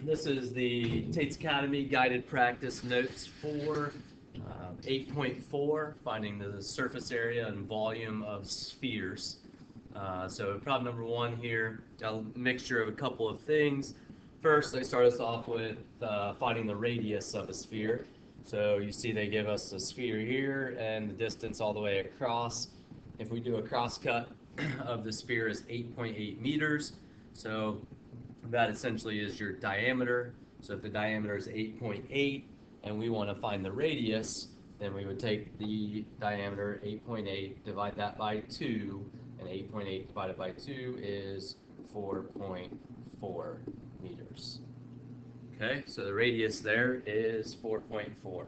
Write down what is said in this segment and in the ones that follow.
This is the Tates Academy guided practice notes for 8.4, finding the surface area and volume of spheres. So problem number one here, a mixture of a couple of things. First, they start us off with finding the radius of a sphere. So you see they give us a sphere here and the distance all the way across. If we do a cross cut of the sphere is 8.8 meters. So that essentially is your diameter. So if the diameter is 8.8 and we want to find the radius, then we would take the diameter 8.8, divide that by 2, and 8.8 divided by 2 is 4.4 meters. Okay, so the radius there is 4.4.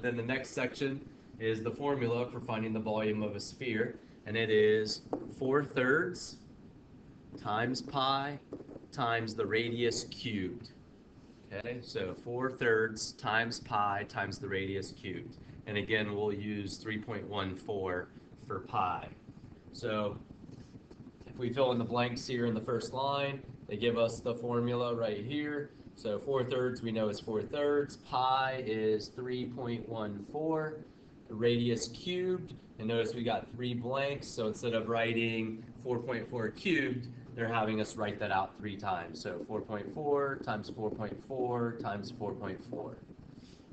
Then the next section is the formula for finding the volume of a sphere, and it is 4/3 times pi times the radius cubed. Okay, so 4/3 times pi times the radius cubed. And again, we'll use 3.14 for pi. So if we fill in the blanks here in the first line, they give us the formula right here. So 4/3 we know is 4/3. Pi is 3.14. The radius cubed, and notice we got 3 blanks, so instead of writing 4.4 cubed, they're having us write that out 3 times. So 4.4 times 4.4 times 4.4.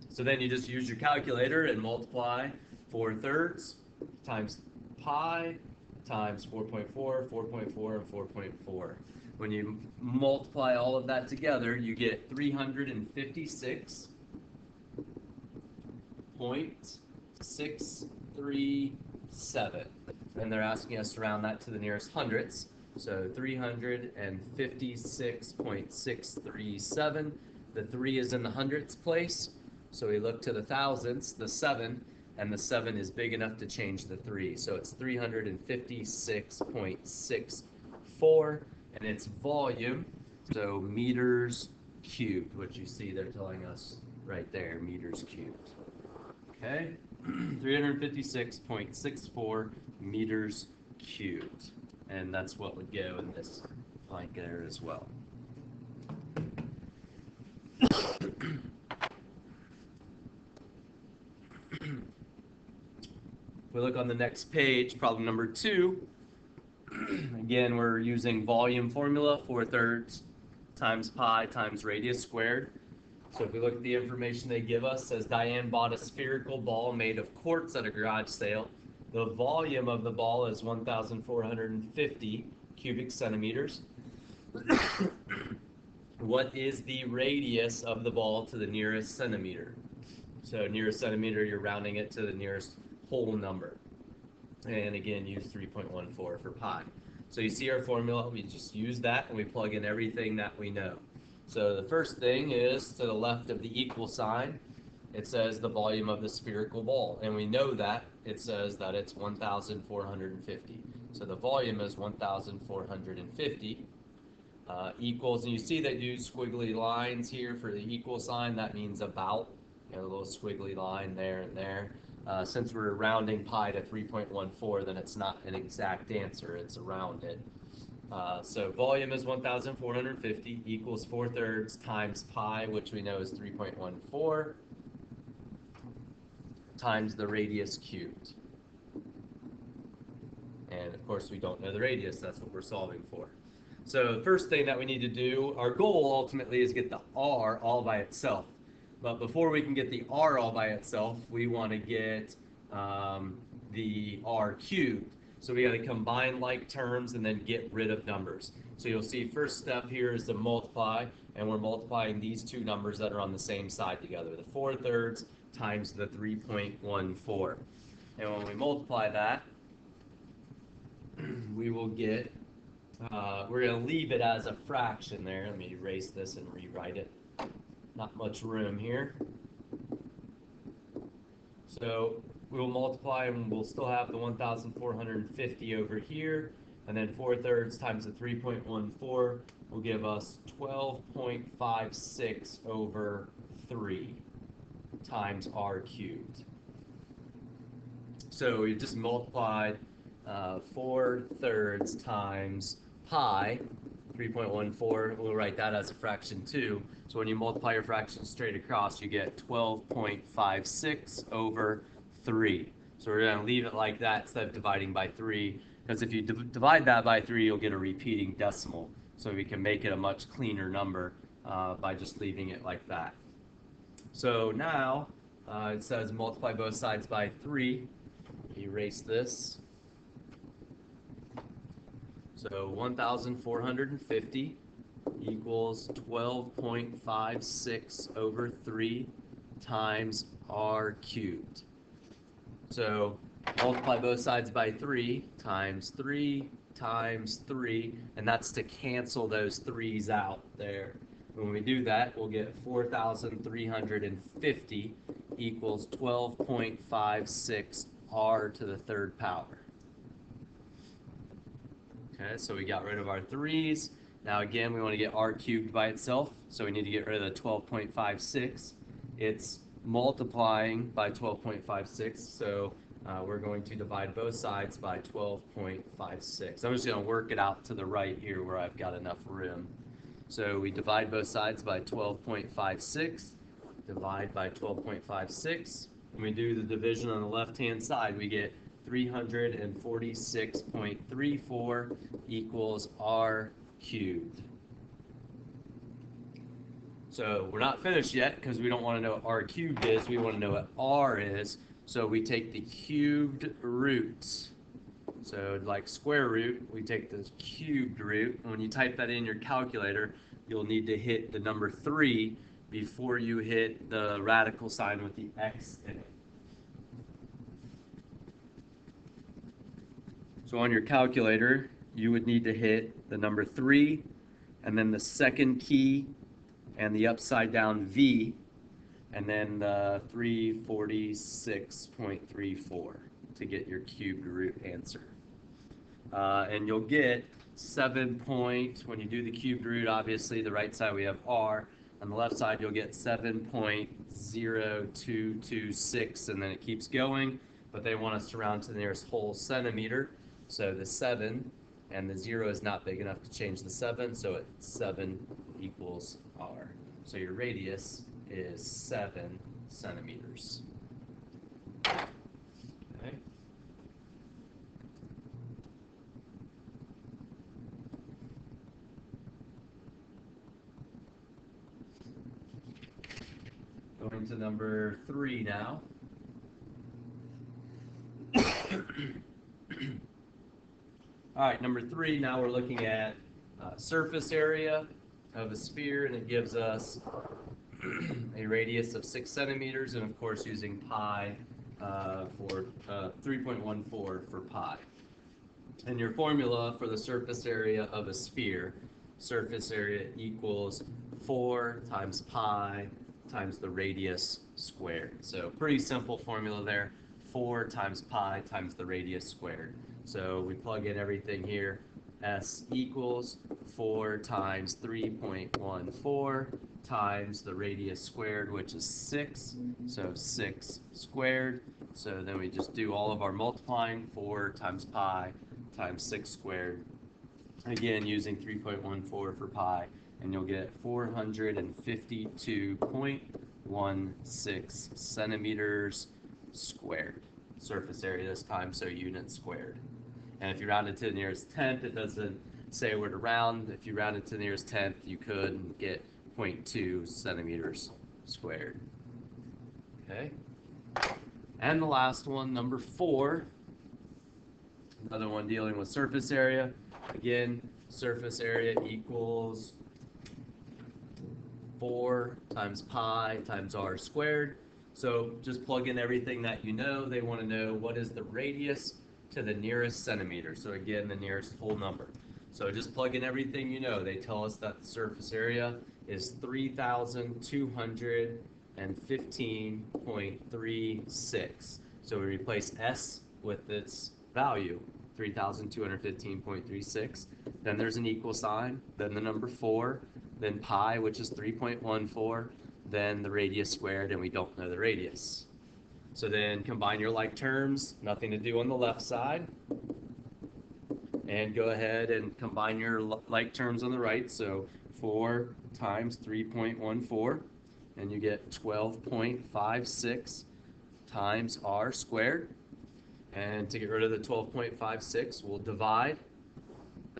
So then you just use your calculator and multiply 4/3 times pi times 4.4, 4.4, and 4.4. When you multiply all of that together, you get 356.637. And they're asking us to round that to the nearest hundredths. So 356.637. The 3 is in the hundredths place. So we look to the thousandths, the 7, and the 7 is big enough to change the 3. So it's 356.64, and its volume, so meters cubed, which you see they're telling us right there, meters cubed. Okay, 356.64 meters cubed. And that's what would go in this blank there as well. If we look on the next page, problem number 2, again, we're using volume formula, 4/3 times pi times radius squared. So if we look at the information they give us, it says Diane bought a spherical ball made of quartz at a garage sale. The volume of the ball is 1,450 cubic centimeters. What is the radius of the ball to the nearest centimeter? So nearest centimeter, you're rounding it to the nearest whole number. And again, use 3.14 for pi. So you see our formula, we just use that and we plug in everything that we know. So the first thing is to the left of the equal sign, it says the volume of the spherical ball. And we know that it says that it's 1,450. So the volume is 1,450 equals, and you see that you use squiggly lines here for the equal sign. That means about, a little squiggly line there and there. Since we're rounding pi to 3.14, then it's not an exact answer, it's around it. So volume is 1,450 equals 4/3 times pi, which we know is 3.14, times the radius cubed. And of course we don't know the radius, that's what we're solving for. So the first thing that we need to do, our goal ultimately is get the r all by itself. But before we can get the r all by itself, we want to get the r cubed. So we got to combine like terms and then get rid of numbers. So you'll see first step here is to multiply, and we're multiplying these two numbers that are on the same side together, the 4/3 times the 3.14. And when we multiply that, we will get, we're going to leave it as a fraction there. Let me erase this and rewrite it. Not much room here. So we'll multiply and we'll still have the 1,450 over here. And then 4/3 times the 3.14 will give us 12.56 over 3 times r cubed. So we just multiplied 4/3 times pi 3.14, we'll write that as a fraction too. So when you multiply your fractions straight across, you get 12.56 over 3. So we're going to leave it like that instead of dividing by 3, because if you divide that by 3, you'll get a repeating decimal. So we can make it a much cleaner number by just leaving it like that. So now it says multiply both sides by 3. Erase this. So 1,450 equals 12.56 over 3 times r cubed. So multiply both sides by 3 times 3 times 3, and that's to cancel those 3's out there. When we do that, we'll get 4,350 equals 12.56 r to the third power. Okay, so we got rid of our 3's. Now again, we want to get r cubed by itself, so we need to get rid of the 12.56. It's multiplying by 12.56, so we're going to divide both sides by 12.56. I'm just going to work it out to the right here where I've got enough room. So we divide both sides by 12.56, divide by 12.56. When we do the division on the left-hand side, we get 346.34 equals r cubed. So we're not finished yet because we don't want to know what r cubed is. We want to know what r is. So we take the cubed roots. So like square root, we take the cubed root. And when you type that in your calculator, you'll need to hit the number 3 before you hit the radical sign with the x in it. So on your calculator, you would need to hit the number 3, and then the second key, and the upside down V, and then the 346.34 to get your cubed root answer. And you'll get 7 point, when you do the cubed root, obviously the right side we have r, on the left side you'll get 7.0226, and then it keeps going, but they want us to round to the nearest whole centimeter. So the 7 and the 0 is not big enough to change the 7, so 7 equals r. So your radius is 7 centimeters. Okay. Going to number 3 now. All right, number 3, now we're looking at surface area of a sphere, and it gives us a radius of 6 centimeters, and of course using pi for 3.14 for pi. And your formula for the surface area of a sphere, surface area equals 4 times pi times the radius squared. So pretty simple formula there, 4 times pi times the radius squared. So we plug in everything here. S equals 4 times 3.14 times the radius squared, which is 6. So 6 squared. So then we just do all of our multiplying, 4 times pi times 6 squared. Again, using 3.14 for pi, and you'll get 452.16 centimeters squared. Surface area this time, so units squared. And if you round it to the nearest tenth, it doesn't say where to round. If you round it to the nearest tenth, you could get 0.2 centimeters squared. Okay. And the last one, number 4. Another one dealing with surface area. Again, surface area equals 4 times pi times r squared. So just plug in everything that you know. They want to know what is the radius to the nearest centimeter. So again, the nearest whole number. So just plug in everything you know. They tell us that the surface area is 3,215.36. So we replace S with its value, 3,215.36. Then there's an equal sign, then the number 4, then pi, which is 3.14, then the radius squared, and we don't know the radius. So then combine your like terms, nothing to do on the left side. And go ahead and combine your like terms on the right. So 4 times 3.14, and you get 12.56 times r squared. And to get rid of the 12.56, we'll divide,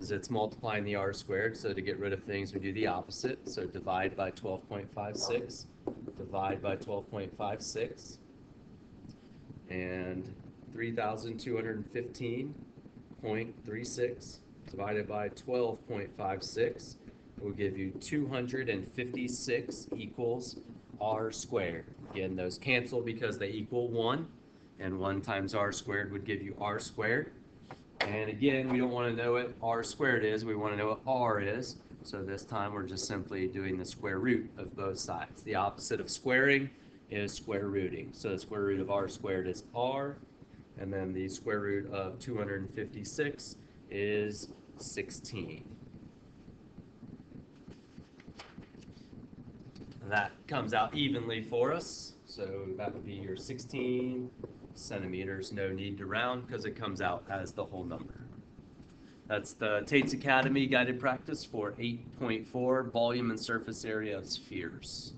as it's multiplying the r squared. So to get rid of things, we do the opposite. So divide by 12.56, divide by 12.56, and 3,215.36 divided by 12.56 will give you 256 equals r squared. Again, those cancel because they equal 1, and 1 times r squared would give you r squared. And again, we don't want to know what r squared is, we want to know what r is. So this time we're just simply doing the square root of both sides. The opposite of squaring is square rooting. So the square root of r squared is r, and then the square root of 256 is 16. And that comes out evenly for us. So that would be your 16 centimeters. No need to round because it comes out as the whole number. That's the Tates Academy guided practice for 8.4 volume and surface area of spheres.